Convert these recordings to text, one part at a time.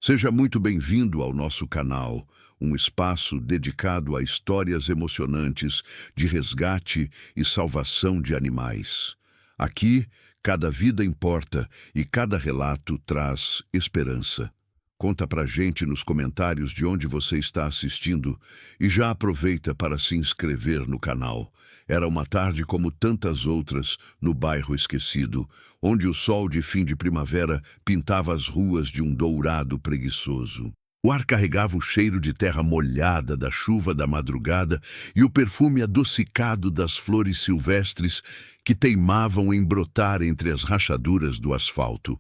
Seja muito bem-vindo ao nosso canal, um espaço dedicado a histórias emocionantes de resgate e salvação de animais. Aqui, cada vida importa e cada relato traz esperança. Conta pra gente nos comentários de onde você está assistindo e já aproveita para se inscrever no canal. Era uma tarde como tantas outras no bairro esquecido, onde o sol de fim de primavera pintava as ruas de um dourado preguiçoso. O ar carregava o cheiro de terra molhada da chuva da madrugada e o perfume adocicado das flores silvestres que teimavam em brotar entre as rachaduras do asfalto.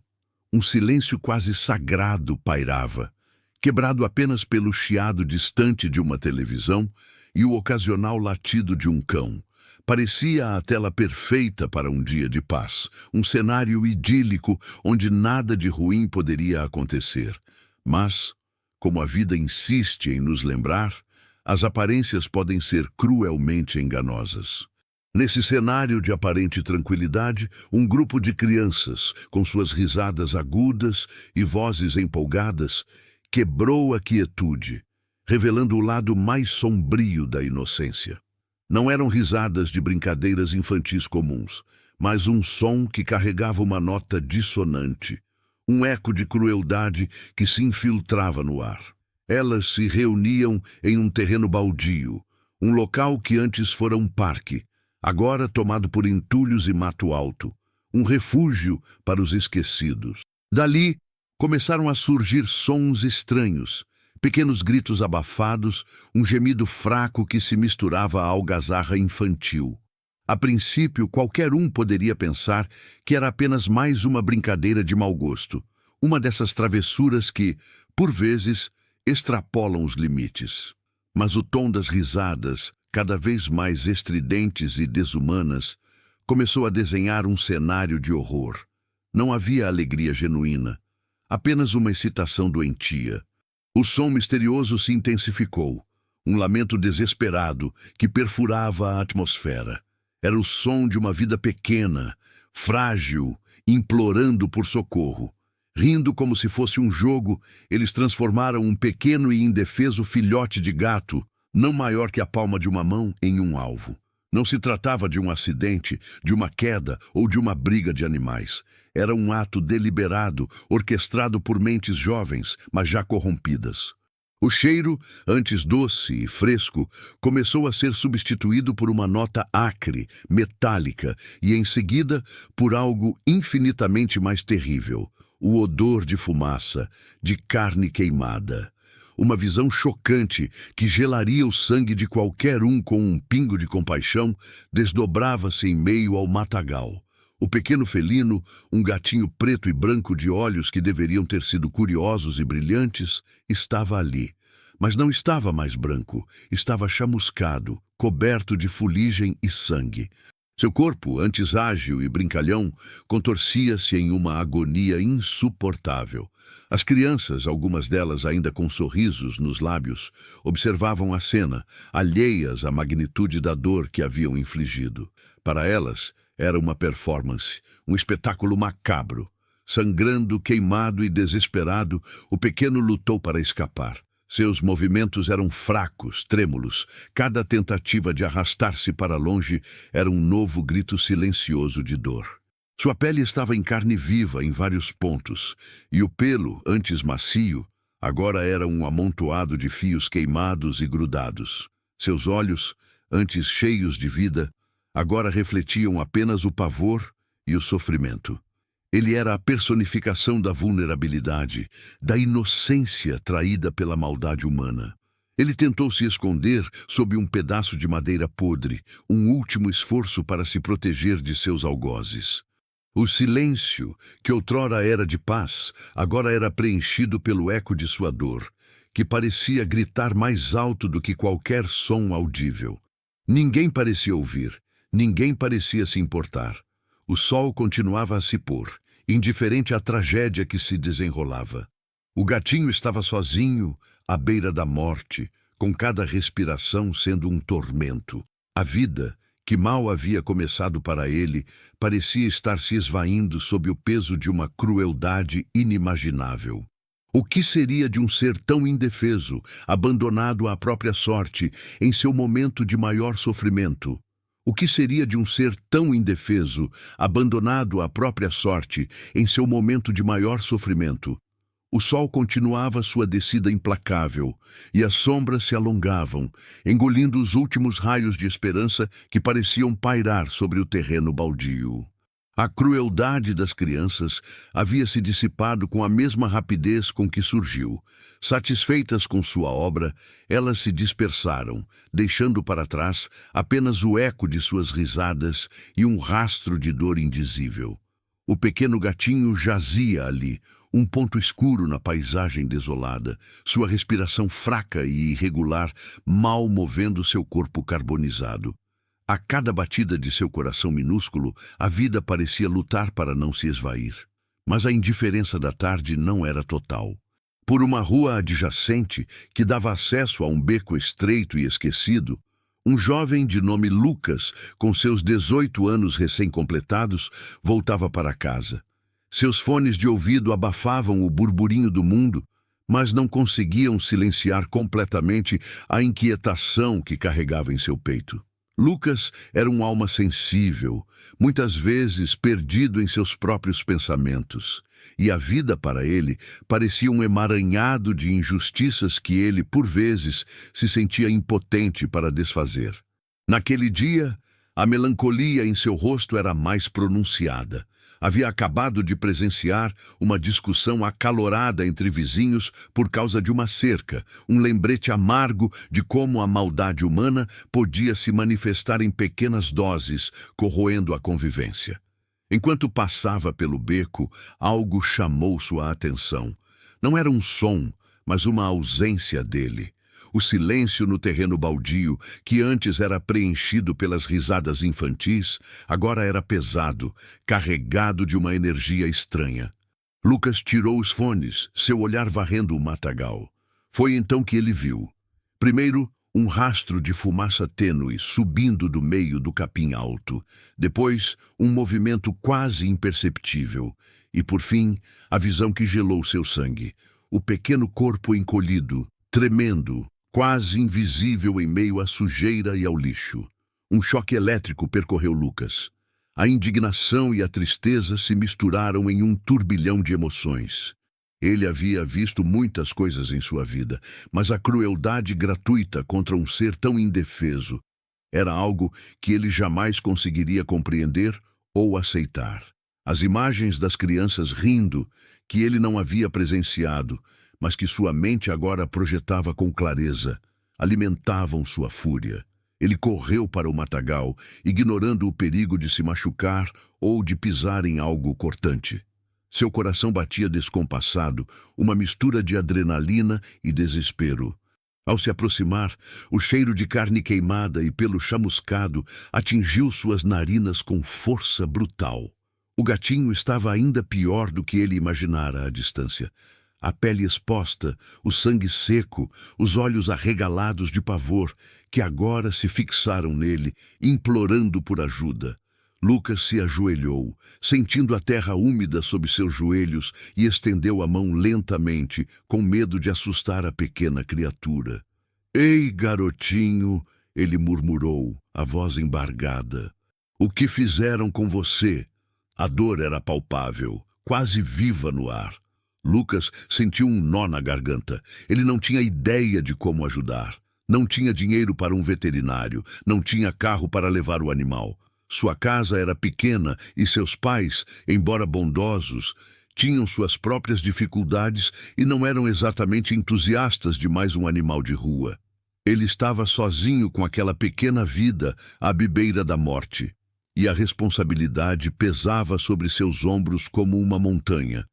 Um silêncio quase sagrado pairava, quebrado apenas pelo chiado distante de uma televisão e o ocasional latido de um cão. Parecia a tela perfeita para um dia de paz, um cenário idílico onde nada de ruim poderia acontecer. Mas, como a vida insiste em nos lembrar, as aparências podem ser cruelmente enganosas. Nesse cenário de aparente tranquilidade, um grupo de crianças, com suas risadas agudas e vozes empolgadas, quebrou a quietude, revelando o lado mais sombrio da inocência. Não eram risadas de brincadeiras infantis comuns, mas um som que carregava uma nota dissonante, um eco de crueldade que se infiltrava no ar. Elas se reuniam em um terreno baldio, um local que antes fora um parque, agora tomado por entulhos e mato alto, um refúgio para os esquecidos. Dali, começaram a surgir sons estranhos, pequenos gritos abafados, um gemido fraco que se misturava à algazarra infantil. A princípio, qualquer um poderia pensar que era apenas mais uma brincadeira de mau gosto, uma dessas travessuras que, por vezes, extrapolam os limites. Mas o tom das risadas, cada vez mais estridentes e desumanas, começou a desenhar um cenário de horror. Não havia alegria genuína, apenas uma excitação doentia. O som misterioso se intensificou, um lamento desesperado que perfurava a atmosfera. Era o som de uma vida pequena, frágil, implorando por socorro. Rindo como se fosse um jogo, eles transformaram um pequeno e indefeso filhote de gato, não maior que a palma de uma mão, em um alvo. Não se tratava de um acidente, de uma queda ou de uma briga de animais. Era um ato deliberado, orquestrado por mentes jovens, mas já corrompidas. O cheiro, antes doce e fresco, começou a ser substituído por uma nota acre, metálica e, em seguida, por algo infinitamente mais terrível: o odor de fumaça, de carne queimada. Uma visão chocante que gelaria o sangue de qualquer um com um pingo de compaixão, desdobrava-se em meio ao matagal. O pequeno felino, um gatinho preto e branco de olhos que deveriam ter sido curiosos e brilhantes, estava ali. Mas não estava mais branco, estava chamuscado, coberto de fuligem e sangue. Seu corpo, antes ágil e brincalhão, contorcia-se em uma agonia insuportável. As crianças, algumas delas ainda com sorrisos nos lábios, observavam a cena, alheias à magnitude da dor que haviam infligido. Para elas, era uma performance, um espetáculo macabro. Sangrando, queimado e desesperado, o pequeno lutou para escapar. Seus movimentos eram fracos, trêmulos. Cada tentativa de arrastar-se para longe era um novo grito silencioso de dor. Sua pele estava em carne viva em vários pontos, e o pelo, antes macio, agora era um amontoado de fios queimados e grudados. Seus olhos, antes cheios de vida, agora refletiam apenas o pavor e o sofrimento. Ele era a personificação da vulnerabilidade, da inocência traída pela maldade humana. Ele tentou se esconder sob um pedaço de madeira podre, um último esforço para se proteger de seus algozes. O silêncio, que outrora era de paz, agora era preenchido pelo eco de sua dor, que parecia gritar mais alto do que qualquer som audível. Ninguém parecia ouvir, ninguém parecia se importar. O sol continuava a se pôr, indiferente à tragédia que se desenrolava. O gatinho estava sozinho, à beira da morte, com cada respiração sendo um tormento. A vida, que mal havia começado para ele, parecia estar se esvaindo sob o peso de uma crueldade inimaginável. O que seria de um ser tão indefeso, abandonado à própria sorte, em seu momento de maior sofrimento? O que seria de um ser tão indefeso, abandonado à própria sorte, em seu momento de maior sofrimento? O sol continuava sua descida implacável, e as sombras se alongavam, engolindo os últimos raios de esperança que pareciam pairar sobre o terreno baldio. A crueldade das crianças havia se dissipado com a mesma rapidez com que surgiu. Satisfeitas com sua obra, elas se dispersaram, deixando para trás apenas o eco de suas risadas e um rastro de dor indizível. O pequeno gatinho jazia ali, um ponto escuro na paisagem desolada, sua respiração fraca e irregular, mal movendo seu corpo carbonizado. A cada batida de seu coração minúsculo, a vida parecia lutar para não se esvair. Mas a indiferença da tarde não era total. Por uma rua adjacente, que dava acesso a um beco estreito e esquecido, um jovem de nome Lucas, com seus 18 anos recém-completados, voltava para casa. Seus fones de ouvido abafavam o burburinho do mundo, mas não conseguiam silenciar completamente a inquietação que carregava em seu peito. Lucas era uma alma sensível, muitas vezes perdido em seus próprios pensamentos, e a vida para ele parecia um emaranhado de injustiças que ele, por vezes, se sentia impotente para desfazer. Naquele dia, a melancolia em seu rosto era mais pronunciada. Havia acabado de presenciar uma discussão acalorada entre vizinhos por causa de uma cerca, um lembrete amargo de como a maldade humana podia se manifestar em pequenas doses, corroendo a convivência. Enquanto passava pelo beco, algo chamou sua atenção. Não era um som, mas uma ausência dele. O silêncio no terreno baldio, que antes era preenchido pelas risadas infantis, agora era pesado, carregado de uma energia estranha. Lucas tirou os fones, seu olhar varrendo o matagal. Foi então que ele viu. Primeiro, um rastro de fumaça tênue subindo do meio do capim alto. Depois, um movimento quase imperceptível. E, por fim, a visão que gelou seu sangue. O pequeno corpo encolhido, tremendo, quase invisível em meio à sujeira e ao lixo. Um choque elétrico percorreu Lucas. A indignação e a tristeza se misturaram em um turbilhão de emoções. Ele havia visto muitas coisas em sua vida, mas a crueldade gratuita contra um ser tão indefeso era algo que ele jamais conseguiria compreender ou aceitar. As imagens das crianças rindo, que ele não havia presenciado, mas que sua mente agora projetava com clareza, alimentavam sua fúria. Ele correu para o matagal, ignorando o perigo de se machucar ou de pisar em algo cortante. Seu coração batia descompassado, uma mistura de adrenalina e desespero. Ao se aproximar, o cheiro de carne queimada e pelo chamuscado atingiu suas narinas com força brutal. O gatinho estava ainda pior do que ele imaginara à distância. A pele exposta, o sangue seco, os olhos arregalados de pavor, que agora se fixaram nele, implorando por ajuda. Lucas se ajoelhou, sentindo a terra úmida sob seus joelhos, e estendeu a mão lentamente, com medo de assustar a pequena criatura. "Ei, garotinho", ele murmurou, a voz embargada. "O que fizeram com você?" A dor era palpável, quase viva no ar. Lucas sentiu um nó na garganta. Ele não tinha ideia de como ajudar. Não tinha dinheiro para um veterinário, não tinha carro para levar o animal. Sua casa era pequena e seus pais, embora bondosos, tinham suas próprias dificuldades e não eram exatamente entusiastas de mais um animal de rua. Ele estava sozinho com aquela pequena vida à bebeira da morte, e a responsabilidade pesava sobre seus ombros como uma montanha.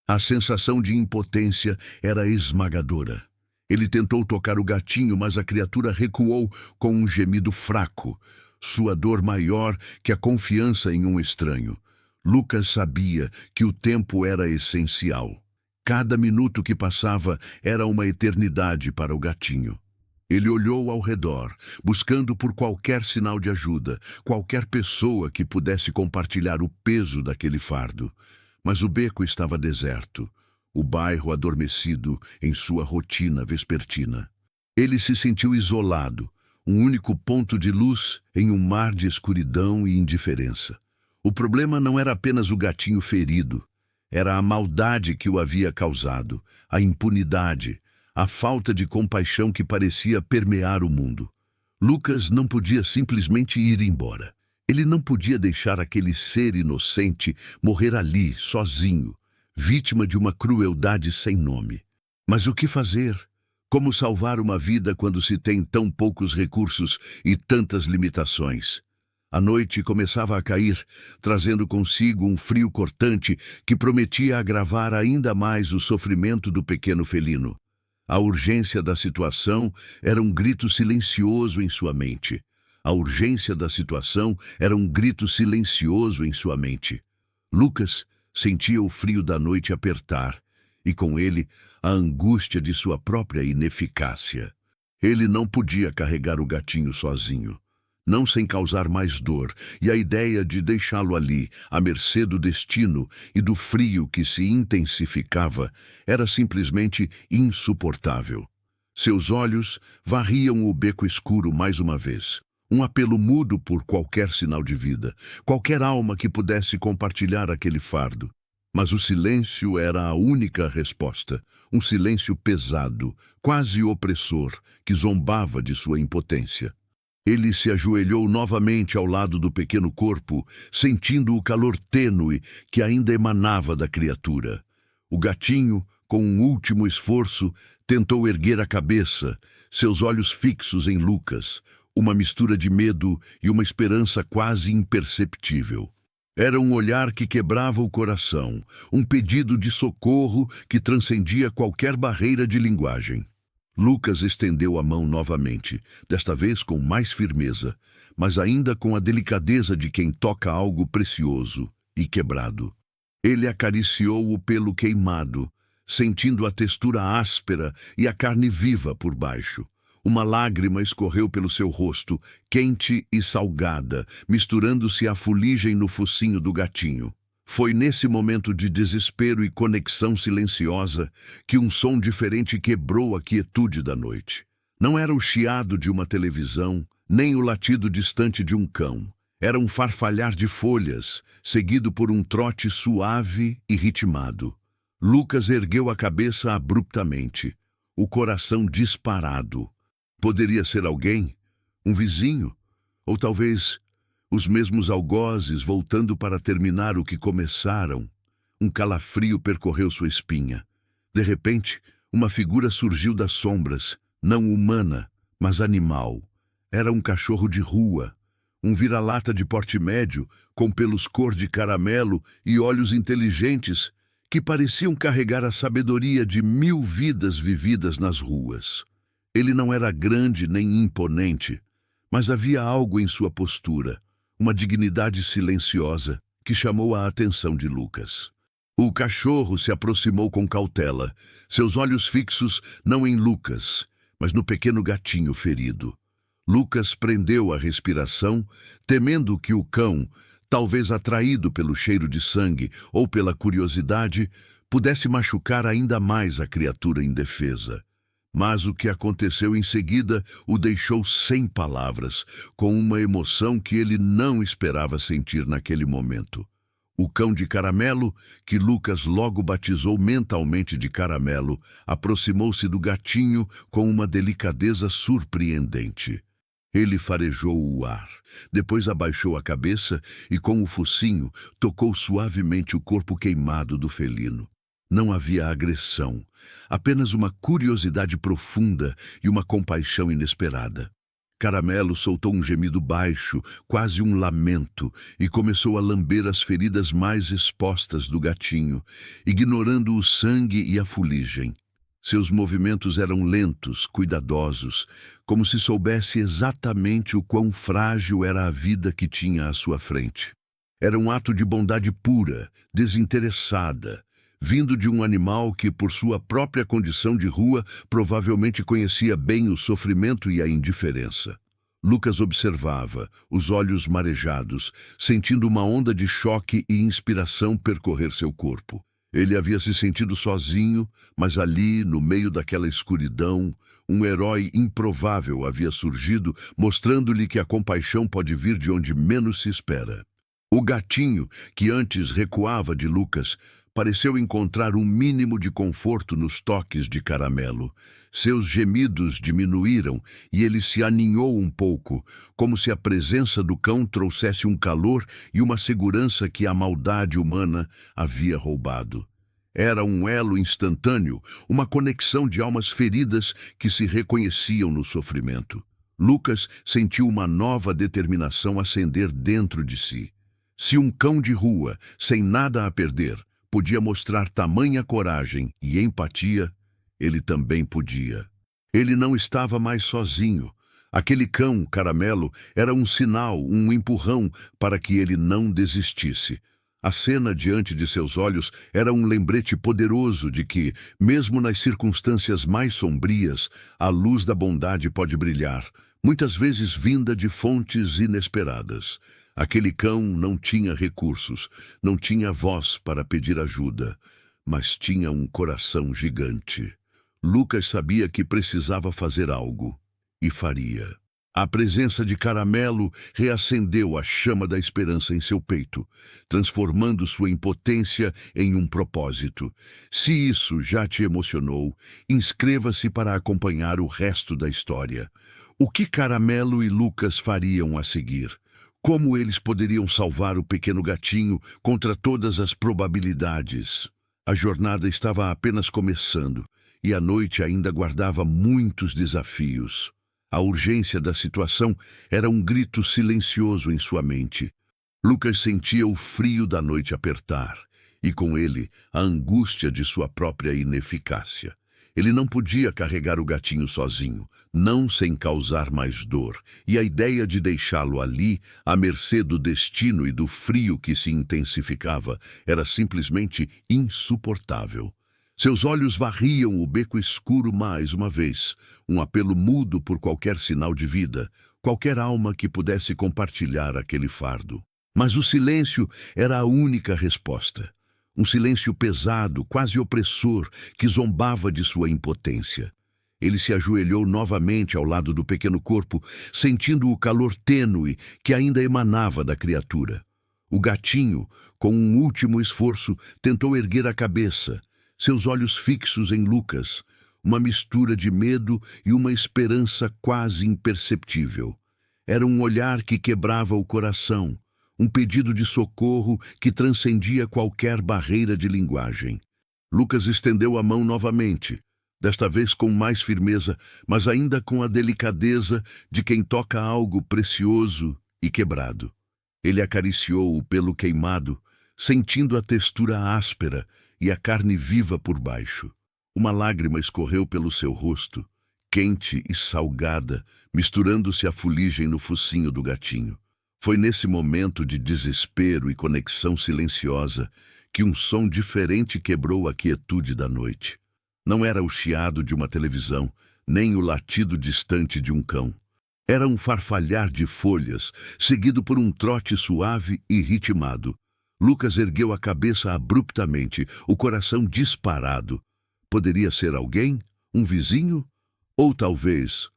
A sensação de impotência era esmagadora. Ele tentou tocar o gatinho, mas a criatura recuou com um gemido fraco, sua dor maior que a confiança em um estranho. Lucas sabia que o tempo era essencial. Cada minuto que passava era uma eternidade para o gatinho. Ele olhou ao redor, buscando por qualquer sinal de ajuda, qualquer pessoa que pudesse compartilhar o peso daquele fardo. Mas o beco estava deserto. o bairro adormecido em sua rotina vespertina. Ele se sentiu isolado, um único ponto de luz em um mar de escuridão e indiferença. O problema não era apenas o gatinho ferido, era a maldade que o havia causado, a impunidade, a falta de compaixão que parecia permear o mundo. Lucas não podia simplesmente ir embora. Ele não podia deixar aquele ser inocente morrer ali, sozinho, vítima de uma crueldade sem nome. Mas o que fazer? Como salvar uma vida quando se tem tão poucos recursos e tantas limitações? A noite começava a cair, trazendo consigo um frio cortante que prometia agravar ainda mais o sofrimento do pequeno felino. A urgência da situação era um grito silencioso em sua mente. A urgência da situação era um grito silencioso em sua mente. Lucas sentia o frio da noite apertar, e com ele a angústia de sua própria ineficácia. Ele não podia carregar o gatinho sozinho, não sem causar mais dor, e a ideia de deixá-lo ali, à mercê do destino e do frio que se intensificava, era simplesmente insuportável. Seus olhos varriam o beco escuro mais uma vez. Um apelo mudo por qualquer sinal de vida, qualquer alma que pudesse compartilhar aquele fardo. Mas o silêncio era a única resposta, um silêncio pesado, quase opressor, que zombava de sua impotência. Ele se ajoelhou novamente ao lado do pequeno corpo, sentindo o calor tênue que ainda emanava da criatura. O gatinho, com um último esforço, tentou erguer a cabeça, seus olhos fixos em Lucas, uma mistura de medo e uma esperança quase imperceptível. Era um olhar que quebrava o coração, um pedido de socorro que transcendia qualquer barreira de linguagem. Lucas estendeu a mão novamente, desta vez com mais firmeza, mas ainda com a delicadeza de quem toca algo precioso e quebrado. Ele acariciou o pelo queimado, sentindo a textura áspera e a carne viva por baixo. Uma lágrima escorreu pelo seu rosto, quente e salgada, misturando-se à fuligem no focinho do gatinho. Foi nesse momento de desespero e conexão silenciosa que um som diferente quebrou a quietude da noite. Não era o chiado de uma televisão, nem o latido distante de um cão. Era um farfalhar de folhas, seguido por um trote suave e ritmado. Lucas ergueu a cabeça abruptamente, o coração disparado. Poderia ser alguém? Um vizinho? Ou talvez os mesmos algozes voltando para terminar o que começaram? Um calafrio percorreu sua espinha. De repente, uma figura surgiu das sombras, não humana, mas animal. Era um cachorro de rua, um vira-lata de porte médio, com pelos cor de caramelo e olhos inteligentes, que pareciam carregar a sabedoria de 1000 vidas vividas nas ruas. Ele não era grande nem imponente, mas havia algo em sua postura, uma dignidade silenciosa que chamou a atenção de Lucas. O cachorro se aproximou com cautela, seus olhos fixos não em Lucas, mas no pequeno gatinho ferido. Lucas prendeu a respiração, temendo que o cão, talvez atraído pelo cheiro de sangue ou pela curiosidade, pudesse machucar ainda mais a criatura indefesa. Mas o que aconteceu em seguida o deixou sem palavras, com uma emoção que ele não esperava sentir naquele momento. O cão de caramelo, que Lucas logo batizou mentalmente de Caramelo, aproximou-se do gatinho com uma delicadeza surpreendente. Ele farejou o ar, depois abaixou a cabeça e, com o focinho, tocou suavemente o corpo queimado do felino. Não havia agressão, apenas uma curiosidade profunda e uma compaixão inesperada. Caramelo soltou um gemido baixo, quase um lamento, e começou a lamber as feridas mais expostas do gatinho, ignorando o sangue e a fuligem. Seus movimentos eram lentos, cuidadosos, como se soubesse exatamente o quão frágil era a vida que tinha à sua frente. Era um ato de bondade pura, desinteressada, vindo de um animal que, por sua própria condição de rua, provavelmente conhecia bem o sofrimento e a indiferença. Lucas observava, os olhos marejados, sentindo uma onda de choque e inspiração percorrer seu corpo. Ele havia se sentido sozinho, mas ali, no meio daquela escuridão, um herói improvável havia surgido, mostrando-lhe que a compaixão pode vir de onde menos se espera. O gatinho, que antes recuava de Lucas, pareceu encontrar um mínimo de conforto nos toques de Caramelo. Seus gemidos diminuíram e ele se aninhou um pouco, como se a presença do cão trouxesse um calor e uma segurança que a maldade humana havia roubado. Era um elo instantâneo, uma conexão de almas feridas que se reconheciam no sofrimento. Lucas sentiu uma nova determinação acender dentro de si. Se um cão de rua, sem nada a perder, podia mostrar tamanha coragem e empatia, ele também podia. Ele não estava mais sozinho. Aquele cão, Caramelo, era um sinal, um empurrão para que ele não desistisse. A cena diante de seus olhos era um lembrete poderoso de que, mesmo nas circunstâncias mais sombrias, a luz da bondade pode brilhar, muitas vezes vinda de fontes inesperadas. Aquele cão não tinha recursos, não tinha voz para pedir ajuda, mas tinha um coração gigante. Lucas sabia que precisava fazer algo, e faria. A presença de Caramelo reacendeu a chama da esperança em seu peito, transformando sua impotência em um propósito. Se isso já te emocionou, inscreva-se para acompanhar o resto da história. O que Caramelo e Lucas fariam a seguir? Como eles poderiam salvar o pequeno gatinho contra todas as probabilidades? A jornada estava apenas começando, e a noite ainda guardava muitos desafios. A urgência da situação era um grito silencioso em sua mente. Lucas sentia o frio da noite apertar, e com ele a angústia de sua própria ineficácia. Ele não podia carregar o gatinho sozinho, não sem causar mais dor, e a ideia de deixá-lo ali, à mercê do destino e do frio que se intensificava, era simplesmente insuportável. Seus olhos varriam o beco escuro mais uma vez, um apelo mudo por qualquer sinal de vida, qualquer alma que pudesse compartilhar aquele fardo. Mas o silêncio era a única resposta. Um silêncio pesado, quase opressor, que zombava de sua impotência. Ele se ajoelhou novamente ao lado do pequeno corpo, sentindo o calor tênue que ainda emanava da criatura. O gatinho, com um último esforço, tentou erguer a cabeça, seus olhos fixos em Lucas, uma mistura de medo e uma esperança quase imperceptível. Era um olhar que quebrava o coração, um pedido de socorro que transcendia qualquer barreira de linguagem. Lucas estendeu a mão novamente, desta vez com mais firmeza, mas ainda com a delicadeza de quem toca algo precioso e quebrado. Ele acariciou o pelo queimado, sentindo a textura áspera e a carne viva por baixo. Uma lágrima escorreu pelo seu rosto, quente e salgada, misturando-se à fuligem no focinho do gatinho. Foi nesse momento de desespero e conexão silenciosa que um som diferente quebrou a quietude da noite. Não era o chiado de uma televisão, nem o latido distante de um cão. Era um farfalhar de folhas, seguido por um trote suave e ritmado. Lucas ergueu a cabeça abruptamente, o coração disparado. Poderia ser alguém? Um vizinho? Ou talvez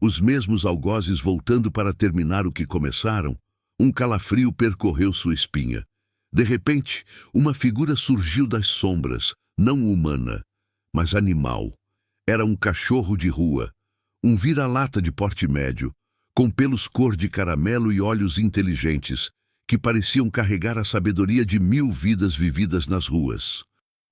os mesmos algozes voltando para terminar o que começaram? Um calafrio percorreu sua espinha. De repente, uma figura surgiu das sombras, não humana, mas animal. Era um cachorro de rua, um vira-lata de porte médio, com pelos cor de caramelo e olhos inteligentes, que pareciam carregar a sabedoria de 1000 vidas vividas nas ruas.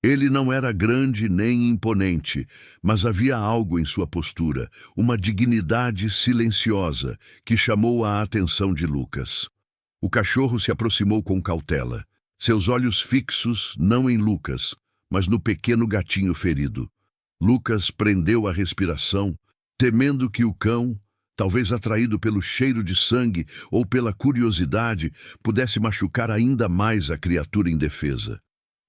Ele não era grande nem imponente, mas havia algo em sua postura, uma dignidade silenciosa, que chamou a atenção de Lucas. O cachorro se aproximou com cautela, seus olhos fixos não em Lucas, mas no pequeno gatinho ferido. Lucas prendeu a respiração, temendo que o cão, talvez atraído pelo cheiro de sangue ou pela curiosidade, pudesse machucar ainda mais a criatura indefesa.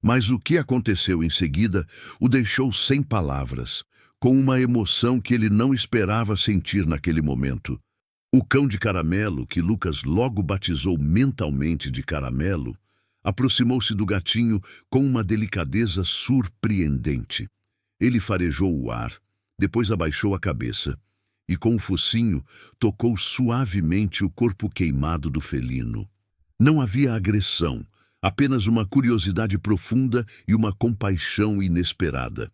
Mas o que aconteceu em seguida o deixou sem palavras, com uma emoção que ele não esperava sentir naquele momento. O cão de caramelo, que Lucas logo batizou mentalmente de Caramelo, Aproximou-se do gatinho com uma delicadeza surpreendente. Ele farejou o ar, depois abaixou a cabeça e, com o focinho, tocou suavemente o corpo queimado do felino. Não havia agressão, apenas uma curiosidade profunda e uma compaixão inesperada.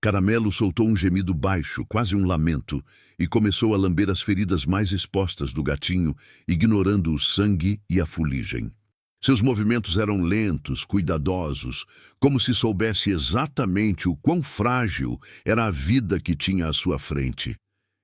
Caramelo soltou um gemido baixo, quase um lamento, e começou a lamber as feridas mais expostas do gatinho, ignorando o sangue e a fuligem. Seus movimentos eram lentos, cuidadosos, como se soubesse exatamente o quão frágil era a vida que tinha à sua frente.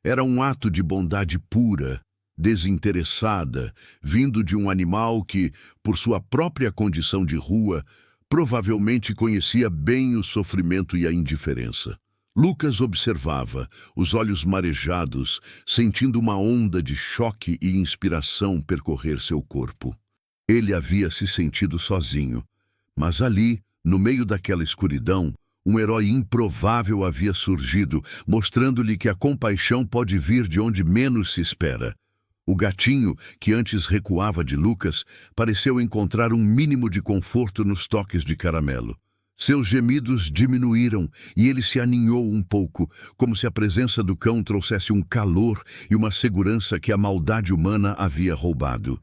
Era um ato de bondade pura, desinteressada, vindo de um animal que, por sua própria condição de rua, provavelmente conhecia bem o sofrimento e a indiferença. Lucas observava, os olhos marejados, sentindo uma onda de choque e inspiração percorrer seu corpo. Ele havia se sentido sozinho, mas ali, no meio daquela escuridão, um herói improvável havia surgido, mostrando-lhe que a compaixão pode vir de onde menos se espera. O gatinho, que antes recuava de Lucas, pareceu encontrar um mínimo de conforto nos toques de Caramelo. Seus gemidos diminuíram e ele se aninhou um pouco, como se a presença do cão trouxesse um calor e uma segurança que a maldade humana havia roubado.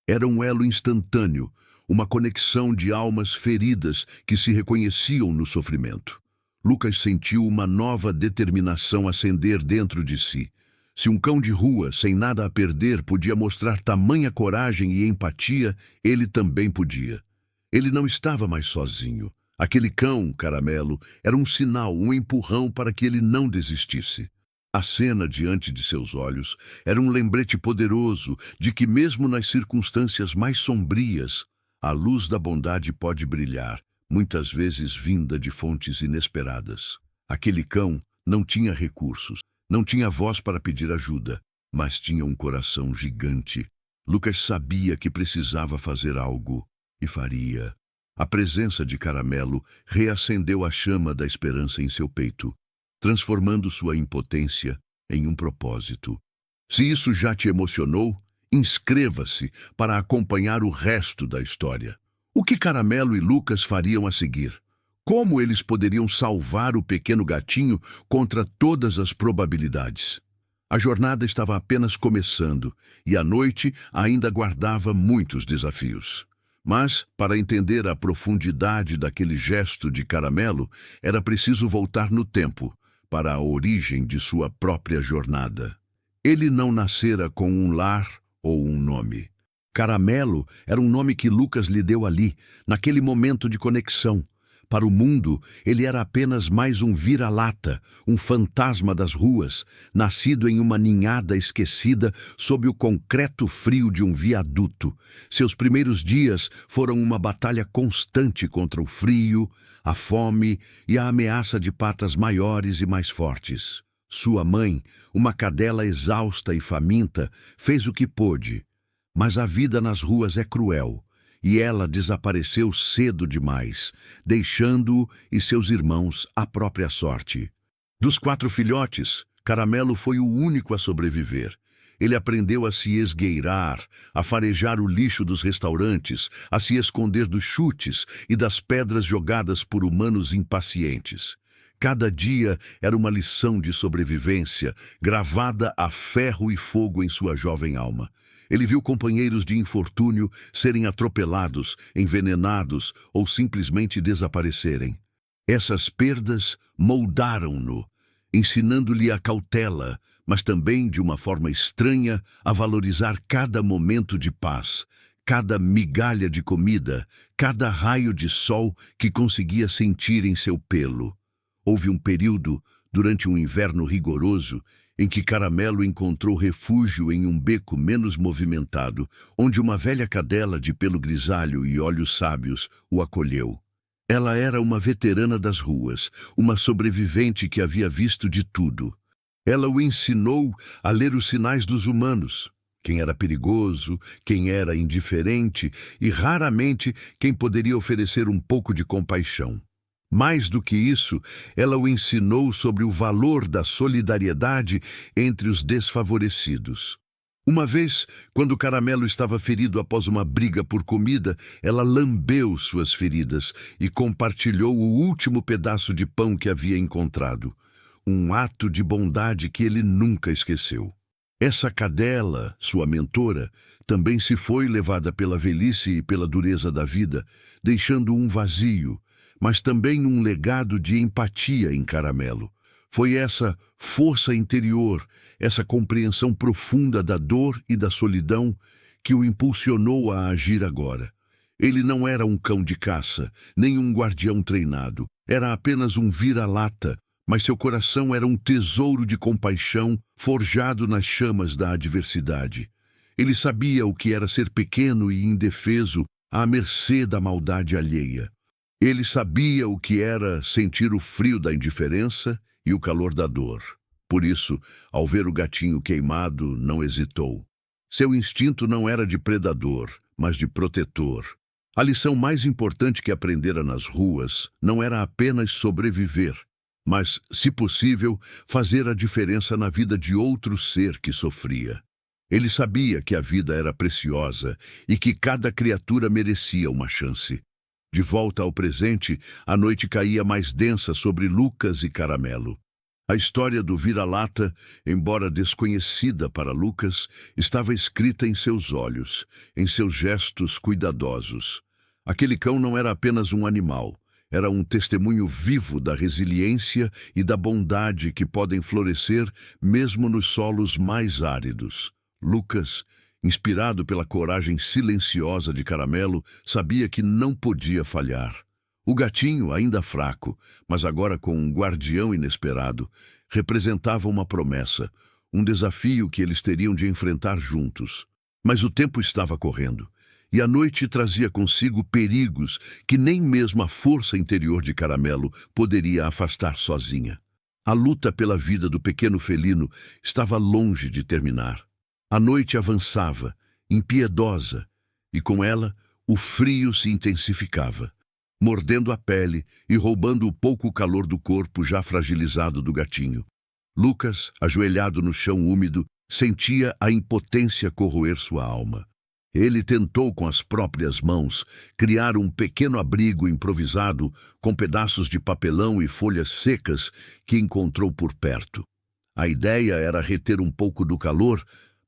Era um elo instantâneo, uma conexão de almas feridas que se reconheciam no sofrimento. Lucas sentiu uma nova determinação acender dentro de si. Se um cão de rua, sem nada a perder, podia mostrar tamanha coragem e empatia, ele também podia. Ele não estava mais sozinho. Aquele cão, Caramelo, era um sinal, um empurrão para que ele não desistisse. A cena diante de seus olhos era um lembrete poderoso de que, mesmo nas circunstâncias mais sombrias, a luz da bondade pode brilhar, muitas vezes vinda de fontes inesperadas. Aquele cão não tinha recursos, não tinha voz para pedir ajuda, mas tinha um coração gigante. Lucas sabia que precisava fazer algo, e faria. A presença de Caramelo reacendeu a chama da esperança em seu peito, transformando sua impotência em um propósito. Se isso já te emocionou, inscreva-se para acompanhar o resto da história. O que Caramelo e Lucas fariam a seguir? Como eles poderiam salvar o pequeno gatinho contra todas as probabilidades? A jornada estava apenas começando e a noite ainda guardava muitos desafios. Mas, para entender a profundidade daquele gesto de Caramelo, era preciso voltar no tempo, para a origem de sua própria jornada. Ele não nascera com um lar ou um nome. Caramelo era um nome que Lucas lhe deu ali, naquele momento de conexão. Para o mundo, ele era apenas mais um vira-lata, um fantasma das ruas, nascido em uma ninhada esquecida sob o concreto frio de um viaduto. Seus primeiros dias foram uma batalha constante contra o frio, a fome e a ameaça de patas maiores e mais fortes. Sua mãe, uma cadela exausta e faminta, fez o que pôde. Mas a vida nas ruas é cruel. E ela desapareceu cedo demais, deixando-o e seus irmãos à própria sorte. Dos 4 filhotes, Caramelo foi o único a sobreviver. Ele aprendeu a se esgueirar, a farejar o lixo dos restaurantes, a se esconder dos chutes e das pedras jogadas por humanos impacientes. Cada dia era uma lição de sobrevivência, gravada a ferro e fogo em sua jovem alma. Ele viu companheiros de infortúnio serem atropelados, envenenados ou simplesmente desaparecerem. Essas perdas moldaram-no, ensinando-lhe a cautela, mas também, de uma forma estranha, a valorizar cada momento de paz, cada migalha de comida, cada raio de sol que conseguia sentir em seu pelo. Houve um período, durante um inverno rigoroso, em que Caramelo encontrou refúgio em um beco menos movimentado, onde uma velha cadela de pelo grisalho e olhos sábios o acolheu. Ela era uma veterana das ruas, uma sobrevivente que havia visto de tudo. Ela o ensinou a ler os sinais dos humanos, quem era perigoso, quem era indiferente e, raramente, quem poderia oferecer um pouco de compaixão. Mais do que isso, ela o ensinou sobre o valor da solidariedade entre os desfavorecidos. Uma vez, quando Caramelo estava ferido após uma briga por comida, ela lambeu suas feridas e compartilhou o último pedaço de pão que havia encontrado. Um ato de bondade que ele nunca esqueceu. Essa cadela, sua mentora, também se foi levada pela velhice e pela dureza da vida, deixando um vazio, mas também um legado de empatia em Caramelo. Foi essa força interior, essa compreensão profunda da dor e da solidão que o impulsionou a agir agora. Ele não era um cão de caça, nem um guardião treinado. Era apenas um vira-lata, mas seu coração era um tesouro de compaixão forjado nas chamas da adversidade. Ele sabia o que era ser pequeno e indefeso à mercê da maldade alheia. Ele sabia o que era sentir o frio da indiferença e o calor da dor. Por isso, ao ver o gatinho queimado, não hesitou. Seu instinto não era de predador, mas de protetor. A lição mais importante que aprendera nas ruas não era apenas sobreviver, mas, se possível, fazer a diferença na vida de outro ser que sofria. Ele sabia que a vida era preciosa e que cada criatura merecia uma chance. De volta ao presente, a noite caía mais densa sobre Lucas e Caramelo. A história do vira-lata, embora desconhecida para Lucas, estava escrita em seus olhos, em seus gestos cuidadosos. Aquele cão não era apenas um animal, era um testemunho vivo da resiliência e da bondade que podem florescer mesmo nos solos mais áridos. Lucas, inspirado pela coragem silenciosa de Caramelo, sabia que não podia falhar. O gatinho, ainda fraco, mas agora com um guardião inesperado, representava uma promessa, um desafio que eles teriam de enfrentar juntos. Mas o tempo estava correndo, e a noite trazia consigo perigos que nem mesmo a força interior de Caramelo poderia afastar sozinha. A luta pela vida do pequeno felino estava longe de terminar. A noite avançava, impiedosa, e com ela o frio se intensificava, mordendo a pele e roubando o pouco calor do corpo já fragilizado do gatinho. Lucas, ajoelhado no chão úmido, sentia a impotência corroer sua alma. Ele tentou com as próprias mãos criar um pequeno abrigo improvisado com pedaços de papelão e folhas secas que encontrou por perto. A ideia era reter um pouco do calor,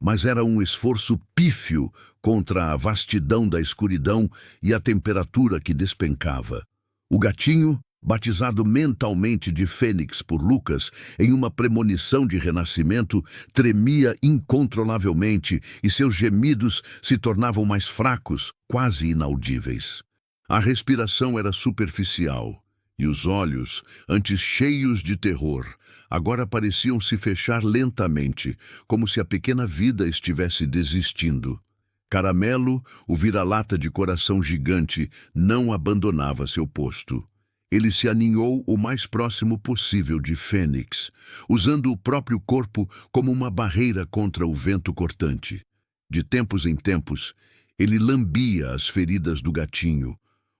mas era um esforço pífio contra a vastidão da escuridão e a temperatura que despencava. O gatinho, batizado mentalmente de Fênix por Lucas, em uma premonição de renascimento, tremia incontrolavelmente e seus gemidos se tornavam mais fracos, quase inaudíveis. A respiração era superficial e os olhos, antes cheios de terror, agora pareciam se fechar lentamente, como se a pequena vida estivesse desistindo. Caramelo, o vira-lata de coração gigante, não abandonava seu posto. Ele se aninhou o mais próximo possível de Fênix, usando o próprio corpo como uma barreira contra o vento cortante. De tempos em tempos, ele lambia as feridas do gatinho,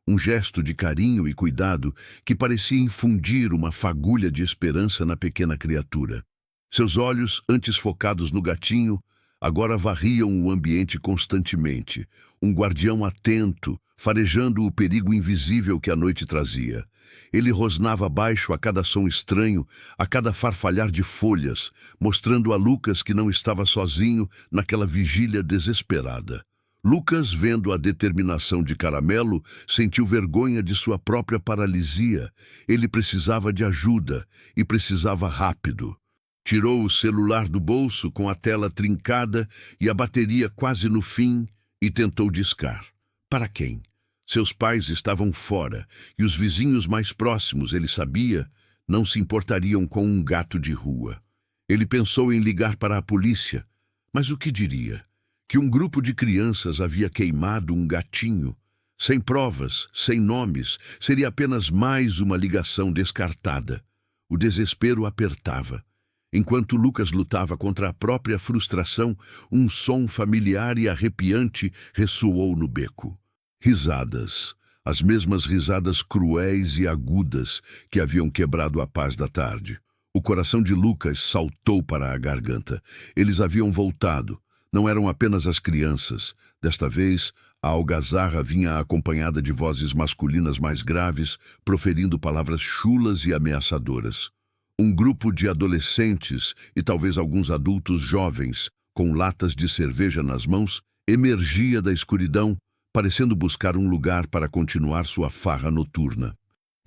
um gesto de carinho e cuidado que parecia infundir uma fagulha de esperança na pequena criatura. Seus olhos, antes focados no gatinho, agora varriam o ambiente constantemente, um guardião atento, farejando o perigo invisível que a noite trazia. Ele rosnava baixo a cada som estranho, a cada farfalhar de folhas, mostrando a Lucas que não estava sozinho naquela vigília desesperada. Lucas, vendo a determinação de Caramelo, sentiu vergonha de sua própria paralisia. Ele precisava de ajuda, e precisava rápido. Tirou o celular do bolso com a tela trincada e a bateria quase no fim e tentou discar. Para quem? Seus pais estavam fora e os vizinhos mais próximos, ele sabia, não se importariam com um gato de rua. Ele pensou em ligar para a polícia, mas o que diria? Que um grupo de crianças havia queimado um gatinho. Sem provas, sem nomes, seria apenas mais uma ligação descartada. O desespero apertava. Enquanto Lucas lutava contra a própria frustração, um som familiar e arrepiante ressoou no beco. Risadas, as mesmas risadas cruéis e agudas que haviam quebrado a paz da tarde. O coração de Lucas saltou para a garganta. Eles haviam voltado. Não eram apenas as crianças. Desta vez, a algazarra vinha acompanhada de vozes masculinas mais graves, proferindo palavras chulas e ameaçadoras. Um grupo de adolescentes e talvez alguns adultos jovens, com latas de cerveja nas mãos, emergia da escuridão, parecendo buscar um lugar para continuar sua farra noturna.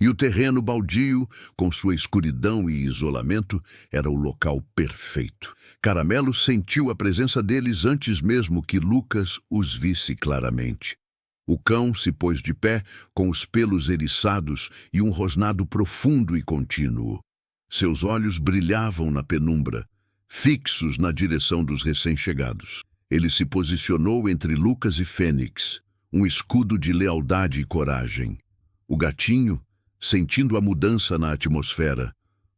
E o terreno baldio, com sua escuridão e isolamento, era o local perfeito. Caramelo sentiu a presença deles antes mesmo que Lucas os visse claramente. O cão se pôs de pé, com os pelos eriçados e um rosnado profundo e contínuo. Seus olhos brilhavam na penumbra, fixos na direção dos recém-chegados. Ele se posicionou entre Lucas e Fênix, um escudo de lealdade e coragem. O gatinho, sentindo a mudança na atmosfera,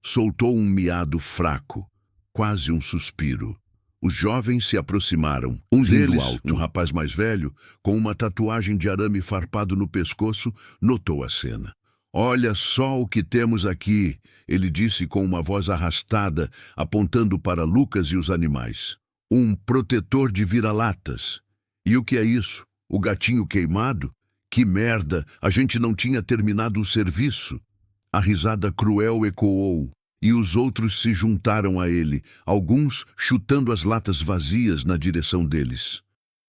soltou um miado fraco, quase um suspiro. Os jovens se aproximaram. Um deles, um rapaz mais velho, com uma tatuagem de arame farpado no pescoço, notou a cena. "Olha só o que temos aqui", ele disse com uma voz arrastada, apontando para Lucas e os animais. "Um protetor de vira-latas. E o que é isso? O gatinho queimado? Que merda, a gente não tinha terminado o serviço." A risada cruel ecoou, e os outros se juntaram a ele, alguns chutando as latas vazias na direção deles.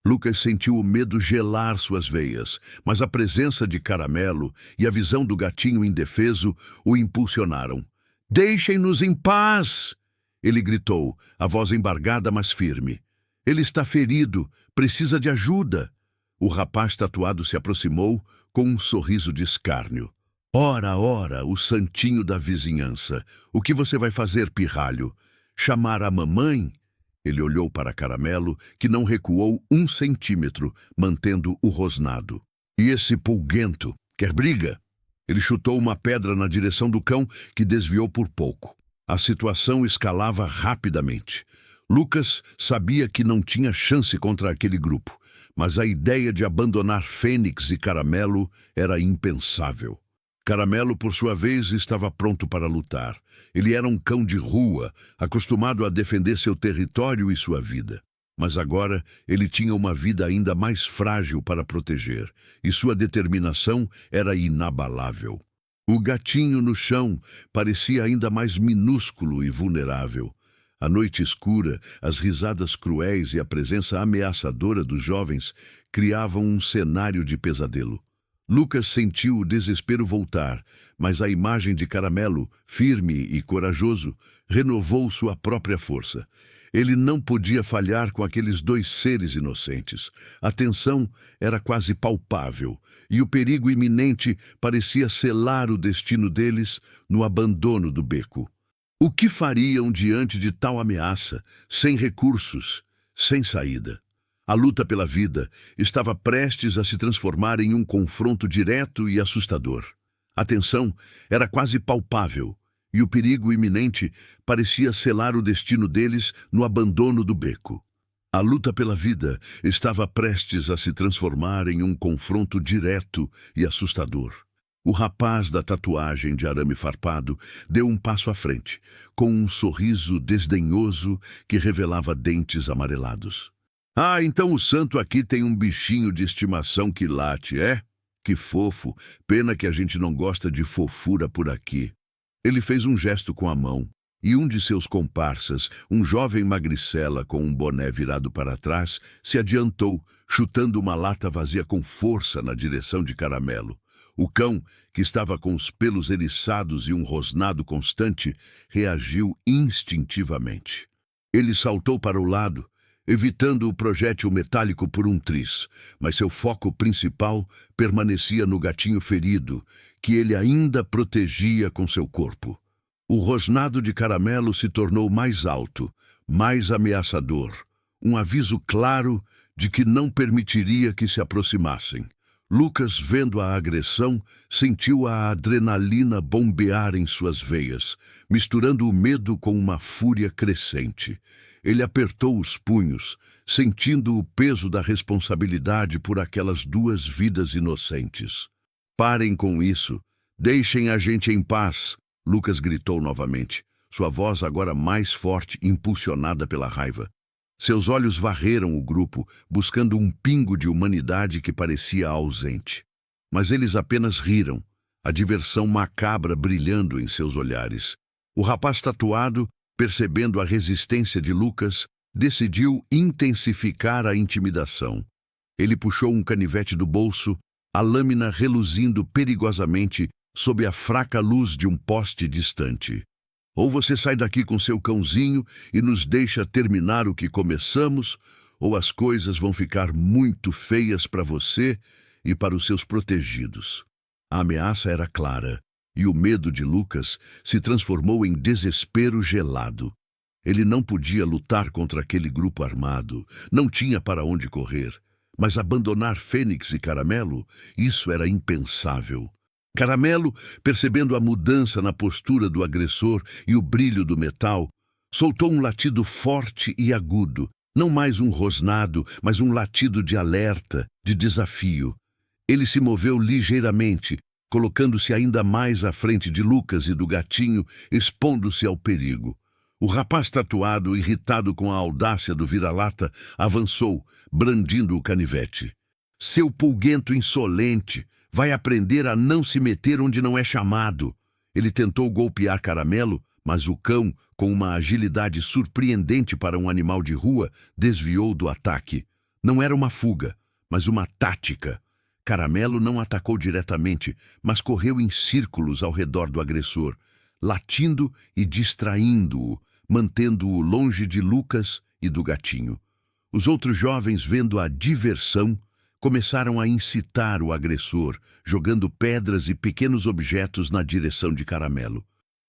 Lucas sentiu o medo gelar suas veias, mas a presença de Caramelo e a visão do gatinho indefeso o impulsionaram. "Deixem-nos em paz!" ele gritou, a voz embargada mas firme. "Ele está ferido, precisa de ajuda." O rapaz tatuado se aproximou com um sorriso de escárnio. "Ora, ora, o santinho da vizinhança. O que você vai fazer, pirralho? Chamar a mamãe?" Ele olhou para Caramelo, que não recuou 1 centímetro, mantendo o rosnado. "E esse pulguento? Quer briga?" Ele chutou uma pedra na direção do cão, que desviou por pouco. A situação escalava rapidamente. Lucas sabia que não tinha chance contra aquele grupo, mas a ideia de abandonar Fênix e Caramelo era impensável. Caramelo, por sua vez, estava pronto para lutar. Ele era um cão de rua, acostumado a defender seu território e sua vida. Mas agora ele tinha uma vida ainda mais frágil para proteger, e sua determinação era inabalável. O gatinho no chão parecia ainda mais minúsculo e vulnerável. A noite escura, as risadas cruéis e a presença ameaçadora dos jovens criavam um cenário de pesadelo. Lucas sentiu o desespero voltar, mas a imagem de Caramelo, firme e corajoso, renovou sua própria força. Ele não podia falhar com aqueles 2 seres inocentes. A tensão era quase palpável, e o perigo iminente parecia selar o destino deles no abandono do beco. O que fariam diante de tal ameaça, sem recursos, sem saída? A luta pela vida estava prestes a se transformar em um confronto direto e assustador. A tensão era quase palpável, e o perigo iminente parecia selar o destino deles no abandono do beco. A luta pela vida estava prestes a se transformar em um confronto direto e assustador. O rapaz da tatuagem de arame farpado deu um passo à frente, com um sorriso desdenhoso que revelava dentes amarelados. "Ah, então o santo aqui tem um bichinho de estimação que late, é? Que fofo, pena que a gente não gosta de fofura por aqui." Ele fez um gesto com a mão, e um de seus comparsas, um jovem magricela com um boné virado para trás, se adiantou, chutando uma lata vazia com força na direção de Caramelo. O cão, que estava com os pelos eriçados e um rosnado constante, reagiu instintivamente. Ele saltou para o lado, evitando o projétil metálico por um triz, mas seu foco principal permanecia no gatinho ferido, que ele ainda protegia com seu corpo. O rosnado de Caramelo se tornou mais alto, mais ameaçador, um aviso claro de que não permitiria que se aproximassem. Lucas, vendo a agressão, sentiu a adrenalina bombear em suas veias, misturando o medo com uma fúria crescente. Ele apertou os punhos, sentindo o peso da responsabilidade por aquelas 2 vidas inocentes. "Parem com isso. Deixem a gente em paz", Lucas gritou novamente, sua voz agora mais forte, impulsionada pela raiva. Seus olhos varreram o grupo, buscando um pingo de humanidade que parecia ausente. Mas eles apenas riram, a diversão macabra brilhando em seus olhares. O rapaz tatuado, percebendo a resistência de Lucas, decidiu intensificar a intimidação. Ele puxou um canivete do bolso, a lâmina reluzindo perigosamente sob a fraca luz de um poste distante. Ou você sai daqui com seu cãozinho e nos deixa terminar o que começamos, ou as coisas vão ficar muito feias para você e para os seus protegidos. A ameaça era clara, e o medo de Lucas se transformou em desespero gelado. Ele não podia lutar contra aquele grupo armado, não tinha para onde correr. Mas abandonar Fênix e Caramelo, isso era impensável. Caramelo, percebendo a mudança na postura do agressor e o brilho do metal, soltou um latido forte e agudo, não mais um rosnado, mas um latido de alerta, de desafio. Ele se moveu ligeiramente, colocando-se ainda mais à frente de Lucas e do gatinho, expondo-se ao perigo. O rapaz tatuado, irritado com a audácia do vira-lata, avançou, brandindo o canivete. Seu pulguento insolente, vai aprender a não se meter onde não é chamado. Ele tentou golpear Caramelo, mas o cão, com uma agilidade surpreendente para um animal de rua, desviou do ataque. Não era uma fuga, mas uma tática. Caramelo não atacou diretamente, mas correu em círculos ao redor do agressor, latindo e distraindo-o, mantendo-o longe de Lucas e do gatinho. Os outros jovens, vendo a diversão, começaram a incitar o agressor, jogando pedras e pequenos objetos na direção de Caramelo.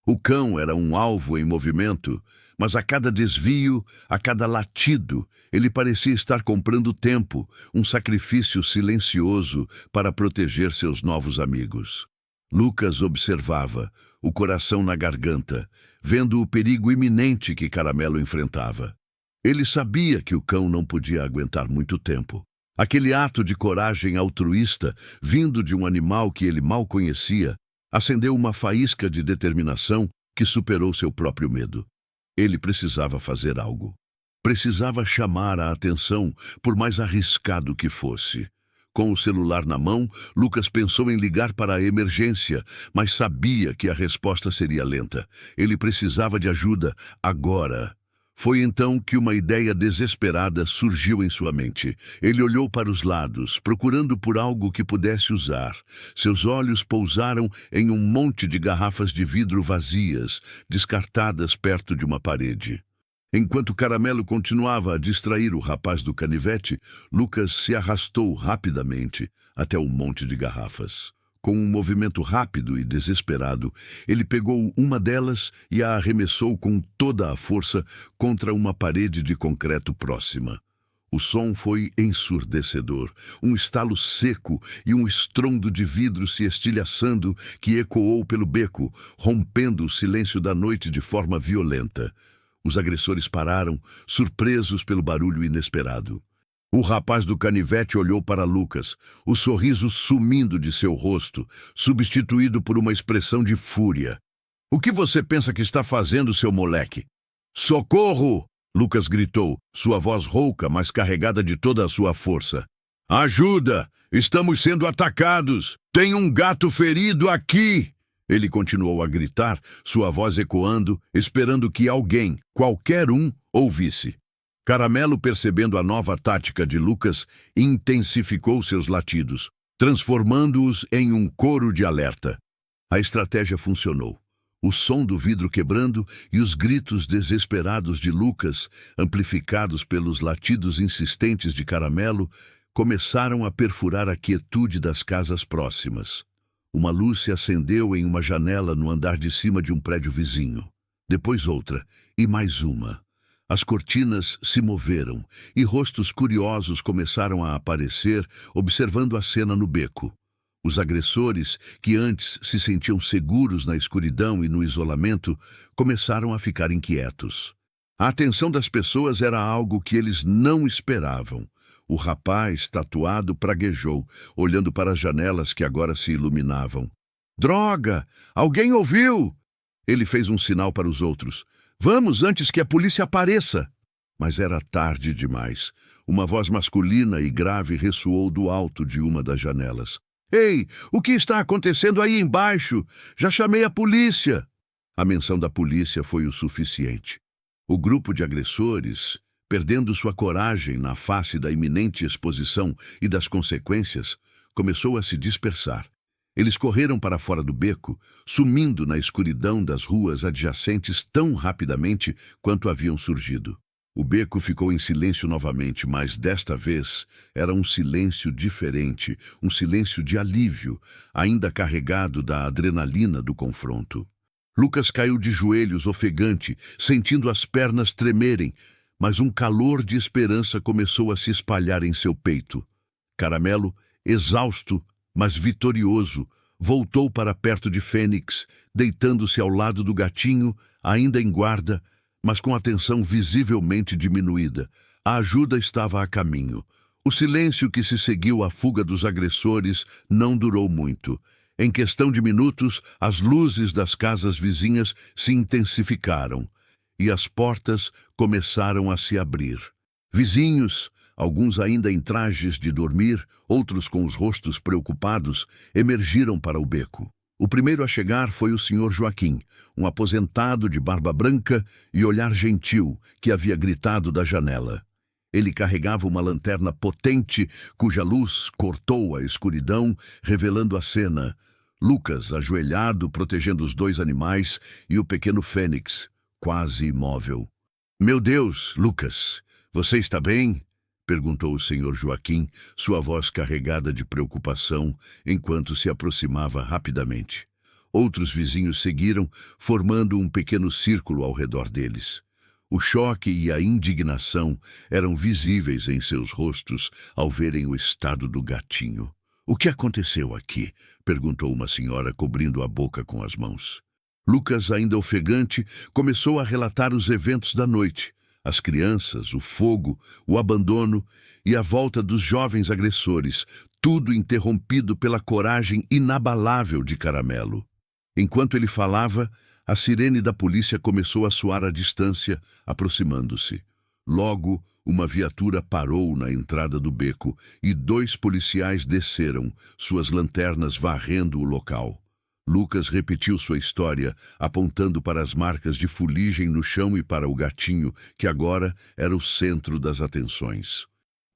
O cão era um alvo em movimento, mas a cada desvio, a cada latido, ele parecia estar comprando tempo, um sacrifício silencioso para proteger seus novos amigos. Lucas observava, o coração na garganta, vendo o perigo iminente que Caramelo enfrentava. Ele sabia que o cão não podia aguentar muito tempo. Aquele ato de coragem altruísta, vindo de um animal que ele mal conhecia, acendeu uma faísca de determinação que superou seu próprio medo. Ele precisava fazer algo. Precisava chamar a atenção, por mais arriscado que fosse. Com o celular na mão, Lucas pensou em ligar para a emergência, mas sabia que a resposta seria lenta. Ele precisava de ajuda, agora. Foi então que uma ideia desesperada surgiu em sua mente. Ele olhou para os lados, procurando por algo que pudesse usar. Seus olhos pousaram em um monte de garrafas de vidro vazias, descartadas perto de uma parede. Enquanto Caramelo continuava a distrair o rapaz do canivete, Lucas se arrastou rapidamente até o monte de garrafas. Com um movimento rápido e desesperado, ele pegou uma delas e a arremessou com toda a força contra uma parede de concreto próxima. O som foi ensurdecedor, um estalo seco e um estrondo de vidro se estilhaçando que ecoou pelo beco, rompendo o silêncio da noite de forma violenta. Os agressores pararam, surpresos pelo barulho inesperado. O rapaz do canivete olhou para Lucas, o sorriso sumindo de seu rosto, substituído por uma expressão de fúria. "O que você pensa que está fazendo, seu moleque?" "Socorro!" Lucas gritou, sua voz rouca, mas carregada de toda a sua força. "Ajuda! Estamos sendo atacados! Tem um gato ferido aqui!" Ele continuou a gritar, sua voz ecoando, esperando que alguém, qualquer um, ouvisse. Caramelo, percebendo a nova tática de Lucas, intensificou seus latidos, transformando-os em um coro de alerta. A estratégia funcionou. O som do vidro quebrando e os gritos desesperados de Lucas, amplificados pelos latidos insistentes de Caramelo, começaram a perfurar a quietude das casas próximas. Uma luz se acendeu em uma janela no andar de cima de um prédio vizinho. Depois outra, e mais uma. As cortinas se moveram e rostos curiosos começaram a aparecer, observando a cena no beco. Os agressores, que antes se sentiam seguros na escuridão e no isolamento, começaram a ficar inquietos. A atenção das pessoas era algo que eles não esperavam. O rapaz, tatuado, praguejou, olhando para as janelas que agora se iluminavam. "Droga! Alguém ouviu?" Ele fez um sinal para os outros. "Vamos, antes que a polícia apareça!" Mas era tarde demais. Uma voz masculina e grave ressoou do alto de uma das janelas. Ei, o que está acontecendo aí embaixo? Já chamei a polícia! A menção da polícia foi o suficiente. O grupo de agressores, perdendo sua coragem na face da iminente exposição e das consequências, começou a se dispersar. Eles correram para fora do beco, sumindo na escuridão das ruas adjacentes tão rapidamente quanto haviam surgido. O beco ficou em silêncio novamente, mas desta vez era um silêncio diferente, um silêncio de alívio, ainda carregado da adrenalina do confronto. Lucas caiu de joelhos ofegante, sentindo as pernas tremerem, mas um calor de esperança começou a se espalhar em seu peito. Caramelo, exausto, mas vitorioso, voltou para perto de Fênix, deitando-se ao lado do gatinho, ainda em guarda, mas com a tensão visivelmente diminuída. A ajuda estava a caminho. O silêncio que se seguiu à fuga dos agressores não durou muito. Em questão de minutos, as luzes das casas vizinhas se intensificaram e as portas começaram a se abrir. Vizinhos, alguns ainda em trajes de dormir, outros com os rostos preocupados, emergiram para o beco. O primeiro a chegar foi o Sr. Joaquim, um aposentado de barba branca e olhar gentil, que havia gritado da janela. Ele carregava uma lanterna potente, cuja luz cortou a escuridão, revelando a cena. Lucas, ajoelhado, protegendo os dois animais, e o pequeno Fênix, quase imóvel. Meu Deus, Lucas, você está bem? Perguntou o Sr. Joaquim, sua voz carregada de preocupação, enquanto se aproximava rapidamente. Outros vizinhos seguiram, formando um pequeno círculo ao redor deles. O choque e a indignação eram visíveis em seus rostos ao verem o estado do gatinho. O que aconteceu aqui? Perguntou uma senhora, cobrindo a boca com as mãos. Lucas, ainda ofegante, começou a relatar os eventos da noite. As crianças, o fogo, o abandono e a volta dos jovens agressores, tudo interrompido pela coragem inabalável de Caramelo. Enquanto ele falava, a sirene da polícia começou a soar à distância, aproximando-se. Logo, uma viatura parou na entrada do beco e 2 policiais desceram, suas lanternas varrendo o local. Lucas repetiu sua história, apontando para as marcas de fuligem no chão e para o gatinho, que agora era o centro das atenções.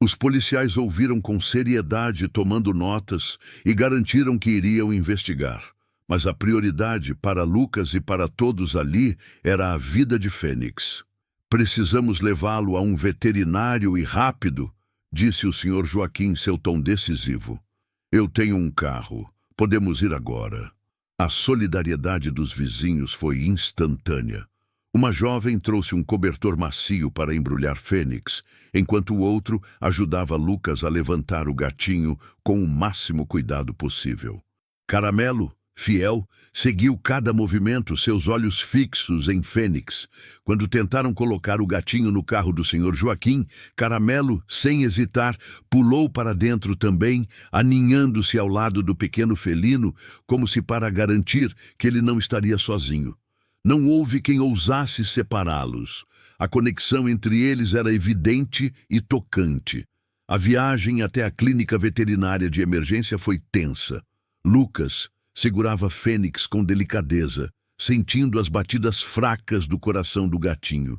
Os policiais ouviram com seriedade, tomando notas, e garantiram que iriam investigar. Mas a prioridade para Lucas e para todos ali era a vida de Fênix. Precisamos levá-lo a um veterinário e rápido, disse o Sr. Joaquim, seu tom decisivo. Eu tenho um carro. Podemos ir agora. A solidariedade dos vizinhos foi instantânea. Uma jovem trouxe um cobertor macio para embrulhar Fênix, enquanto o outro ajudava Lucas a levantar o gatinho com o máximo cuidado possível. Caramelo, fiel, seguiu cada movimento, seus olhos fixos em Fênix. Quando tentaram colocar o gatinho no carro do Sr. Joaquim, Caramelo, sem hesitar, pulou para dentro também, aninhando-se ao lado do pequeno felino, como se para garantir que ele não estaria sozinho. Não houve quem ousasse separá-los. A conexão entre eles era evidente e tocante. A viagem até a clínica veterinária de emergência foi tensa. Lucas segurava Fênix com delicadeza, sentindo as batidas fracas do coração do gatinho.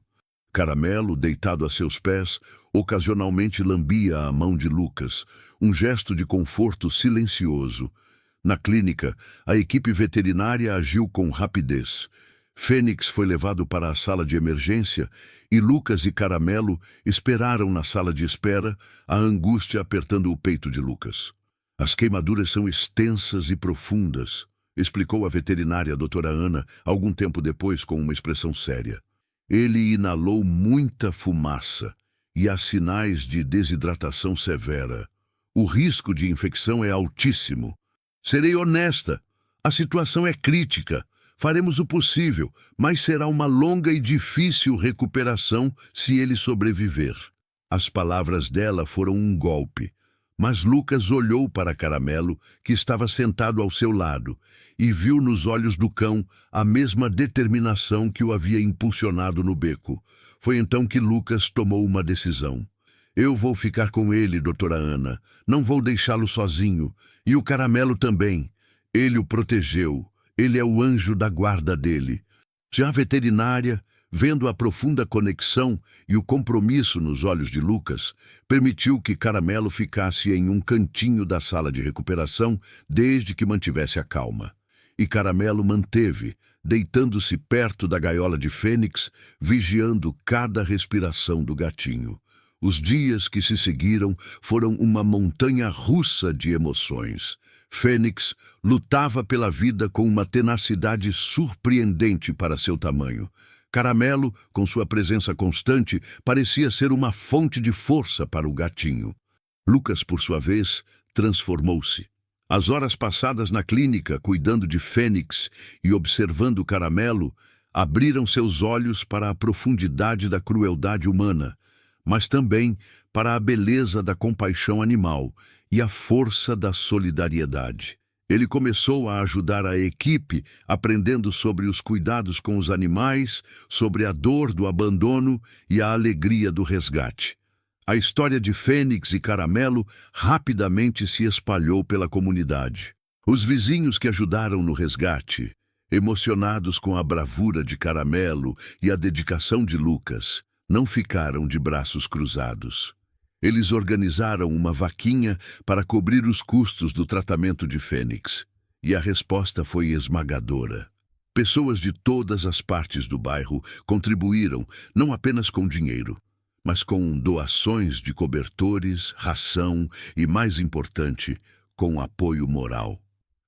Caramelo, deitado a seus pés, ocasionalmente lambia a mão de Lucas, um gesto de conforto silencioso. Na clínica, a equipe veterinária agiu com rapidez. Fênix foi levado para a sala de emergência e Lucas e Caramelo esperaram na sala de espera, a angústia apertando o peito de Lucas. As queimaduras são extensas e profundas, explicou a veterinária doutora Ana, algum tempo depois, com uma expressão séria. Ele inalou muita fumaça e há sinais de desidratação severa. O risco de infecção é altíssimo. Serei honesta, a situação é crítica. Faremos o possível, mas será uma longa e difícil recuperação se ele sobreviver. As palavras dela foram um golpe. Mas Lucas olhou para Caramelo, que estava sentado ao seu lado, e viu nos olhos do cão a mesma determinação que o havia impulsionado no beco. Foi então que Lucas tomou uma decisão. Eu vou ficar com ele, doutora Ana. Não vou deixá-lo sozinho. E o Caramelo também. Ele o protegeu. Ele é o anjo da guarda dele. Já a veterinária, vendo a profunda conexão e o compromisso nos olhos de Lucas, permitiu que Caramelo ficasse em um cantinho da sala de recuperação desde que mantivesse a calma. E Caramelo manteve, deitando-se perto da gaiola de Fênix, vigiando cada respiração do gatinho. Os dias que se seguiram foram uma montanha russa de emoções. Fênix lutava pela vida com uma tenacidade surpreendente para seu tamanho. Caramelo, com sua presença constante, parecia ser uma fonte de força para o gatinho. Lucas, por sua vez, transformou-se. As horas passadas na clínica, cuidando de Fênix e observando Caramelo, abriram seus olhos para a profundidade da crueldade humana, mas também para a beleza da compaixão animal e a força da solidariedade. Ele começou a ajudar a equipe, aprendendo sobre os cuidados com os animais, sobre a dor do abandono e a alegria do resgate. A história de Fênix e Caramelo rapidamente se espalhou pela comunidade. Os vizinhos que ajudaram no resgate, emocionados com a bravura de Caramelo e a dedicação de Lucas, não ficaram de braços cruzados. Eles organizaram uma vaquinha para cobrir os custos do tratamento de Fênix, e a resposta foi esmagadora. Pessoas de todas as partes do bairro contribuíram não apenas com dinheiro, mas com doações de cobertores, ração e, mais importante, com apoio moral.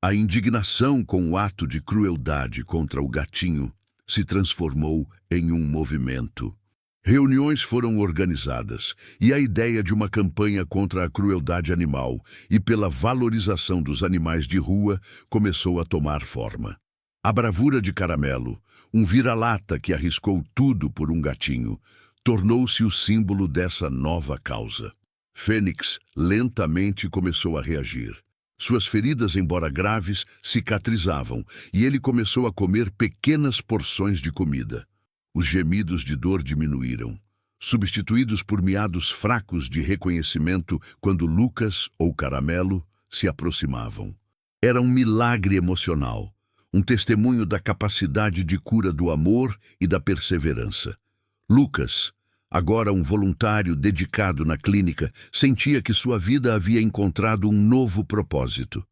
A indignação com o ato de crueldade contra o gatinho se transformou em um movimento. Reuniões foram organizadas e a ideia de uma campanha contra a crueldade animal e pela valorização dos animais de rua começou a tomar forma. A bravura de Caramelo, um vira-lata que arriscou tudo por um gatinho, tornou-se o símbolo dessa nova causa. Fênix lentamente começou a reagir. Suas feridas, embora graves, cicatrizavam e ele começou a comer pequenas porções de comida. Os gemidos de dor diminuíram, substituídos por miados fracos de reconhecimento quando Lucas ou Caramelo se aproximavam. Era um milagre emocional, um testemunho da capacidade de cura do amor e da perseverança. Lucas, agora um voluntário dedicado na clínica, sentia que sua vida havia encontrado um novo propósito.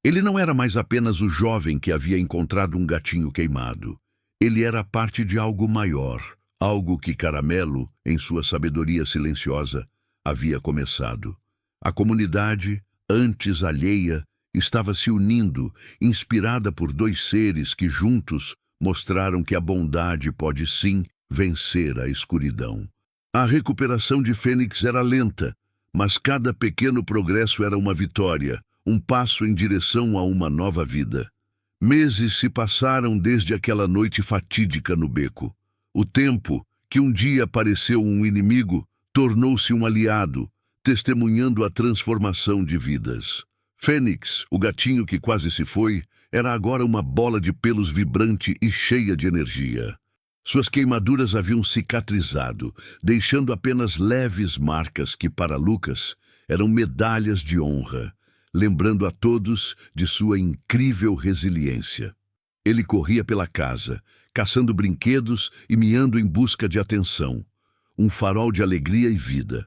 Ele não era mais apenas o jovem que havia encontrado um gatinho queimado. Ele era parte de algo maior, algo que Caramelo, em sua sabedoria silenciosa, havia começado. A comunidade, antes alheia, estava se unindo, inspirada por dois seres que juntos mostraram que a bondade pode sim vencer a escuridão. A recuperação de Fênix era lenta, mas cada pequeno progresso era uma vitória, um passo em direção a uma nova vida. Meses se passaram desde aquela noite fatídica no beco. O tempo, que um dia pareceu um inimigo, tornou-se um aliado, testemunhando a transformação de vidas. Fênix, o gatinho que quase se foi, era agora uma bola de pelos vibrante e cheia de energia. Suas queimaduras haviam cicatrizado, deixando apenas leves marcas que, para Lucas, eram medalhas de honra, lembrando a todos de sua incrível resiliência. Ele corria pela casa, caçando brinquedos e miando em busca de atenção, um farol de alegria e vida.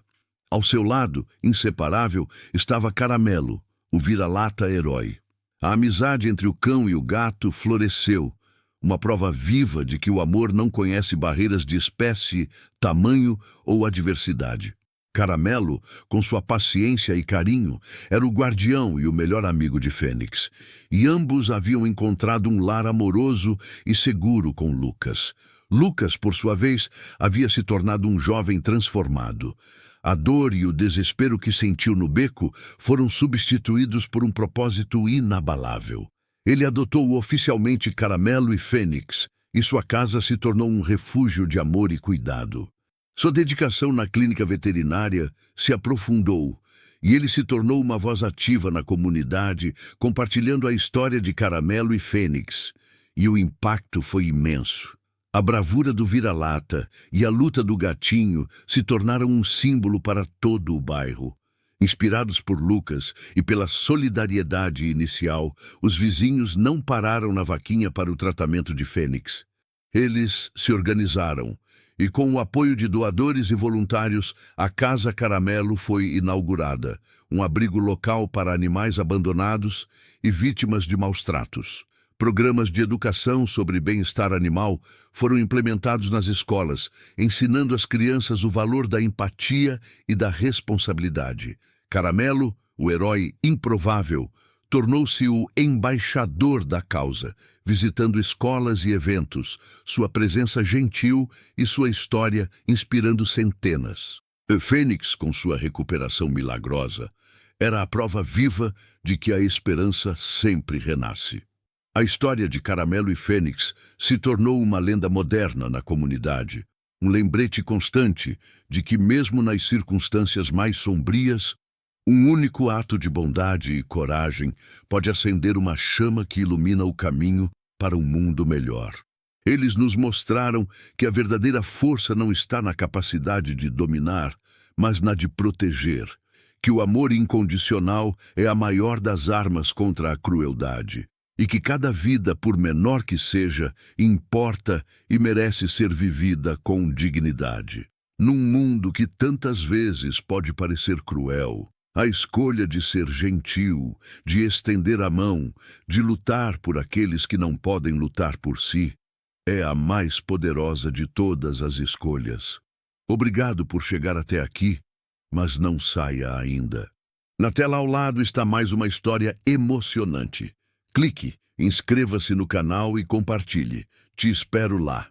Ao seu lado, inseparável, estava Caramelo, o vira-lata herói. A amizade entre o cão e o gato floresceu, uma prova viva de que o amor não conhece barreiras de espécie, tamanho ou adversidade. Caramelo, com sua paciência e carinho, era o guardião e o melhor amigo de Fênix, e ambos haviam encontrado um lar amoroso e seguro com Lucas. Lucas, por sua vez, havia se tornado um jovem transformado. A dor e o desespero que sentiu no beco foram substituídos por um propósito inabalável. Ele adotou oficialmente Caramelo e Fênix, e sua casa se tornou um refúgio de amor e cuidado. Sua dedicação na clínica veterinária se aprofundou e ele se tornou uma voz ativa na comunidade, compartilhando a história de Caramelo e Fênix. E o impacto foi imenso. A bravura do vira-lata e a luta do gatinho se tornaram um símbolo para todo o bairro. Inspirados por Lucas e pela solidariedade inicial, os vizinhos não pararam na vaquinha para o tratamento de Fênix. Eles se organizaram e, com o apoio de doadores e voluntários, a Casa Caramelo foi inaugurada, um abrigo local para animais abandonados e vítimas de maus-tratos. Programas de educação sobre bem-estar animal foram implementados nas escolas, ensinando às crianças o valor da empatia e da responsabilidade. Caramelo, o herói improvável, tornou-se o embaixador da causa, visitando escolas e eventos, sua presença gentil e sua história inspirando centenas. Fênix, com sua recuperação milagrosa, era a prova viva de que a esperança sempre renasce. A história de Caramelo e Fênix se tornou uma lenda moderna na comunidade, um lembrete constante de que, mesmo nas circunstâncias mais sombrias, um único ato de bondade e coragem pode acender uma chama que ilumina o caminho para um mundo melhor. Eles nos mostraram que a verdadeira força não está na capacidade de dominar, mas na de proteger, que o amor incondicional é a maior das armas contra a crueldade, e que cada vida, por menor que seja, importa e merece ser vivida com dignidade. Num mundo que tantas vezes pode parecer cruel, a escolha de ser gentil, de estender a mão, de lutar por aqueles que não podem lutar por si, é a mais poderosa de todas as escolhas. Obrigado por chegar até aqui, mas não saia ainda. Na tela ao lado está mais uma história emocionante. Clique, inscreva-se no canal e compartilhe. Te espero lá.